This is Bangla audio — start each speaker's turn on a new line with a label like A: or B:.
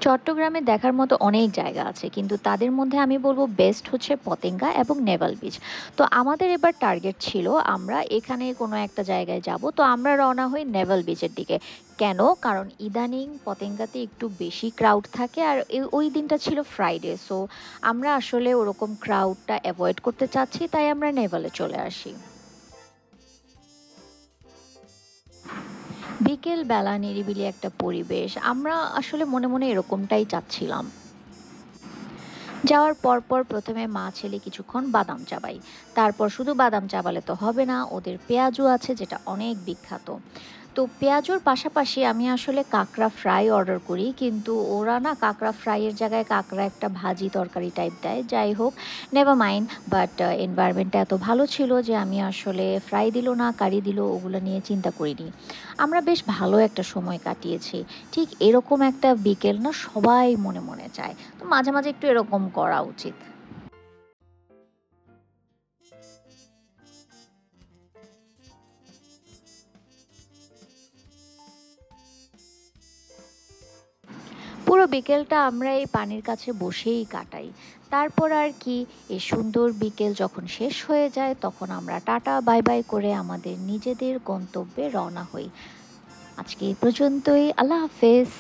A: চট্টগ্রামে দেখার মতো অনেক জায়গা আছে, কিন্তু তাদের মধ্যে আমি বলবো বেস্ট হচ্ছে পতেঙ্গা এবং নেভাল বিচ। তো আমাদের এবার টার্গেট ছিল আমরা এখানে কোনো একটা জায়গায় যাব, তো আমরা রওনা হই নেভাল বিচের দিকে। কেন? কারণ ইদানিং পতেঙ্গাতে একটু বেশি ক্রাউড থাকে, আর ওই দিনটা ছিল ফ্রাইডে, সো আমরা আসলে ওরকম ক্রাউডটা অ্যাভয়েড করতে চাচ্ছি, তাই আমরা নেভালে চলে আসি। বিকেল বেলা নিরিবিলি একটা পরিবেশ, আমরা আসলে মনে মনে এরকমটাই চাচ্ছিলাম। যাওয়ার পরপর প্রথমে মা ছেলে কিছুক্ষণ বাদাম চাবাই। তারপর শুধু বাদাম চাবালে তো হবে না, ওদের পেঁয়াজু আছে যেটা অনেক বিখ্যাত। তো পেঁয়াজুর পাশাপাশি আমি আসলে কাঁকড়া ফ্রাই অর্ডার করি, কিন্তু ওরা না কাঁকড়া ফ্রাইয়ের জায়গায় কাঁকড়া একটা ভাজি তরকারি টাইপ দেয়। যাই হোক, নেভার মাইন্ড। বাট এনভায়রনমেন্টটা এত ভালো ছিল যে আমি আসলে ফ্রাই দিল না কারি দিল ওগুলো নিয়ে চিন্তা করিনি। আমরা বেশ ভালো একটা সময় কাটিয়েছি। ঠিক এরকম একটা বিকেল না সবাই মনে মনে চায়। তো মাঝে মাঝে একটু এরকম করা উচিত। পুরো বিকেলটা আমরা এই পানির কাছে বসেই কাটাই। তারপর আর কি, এই সুন্দর বিকেল যখন শেষ হয়ে যায় তখন আমরা টাটা বাই বাই করে আমাদের নিজেদের গন্তব্যে রওনা হই। আজকে এই পর্যন্তই। আল্লাহ হাফেজ।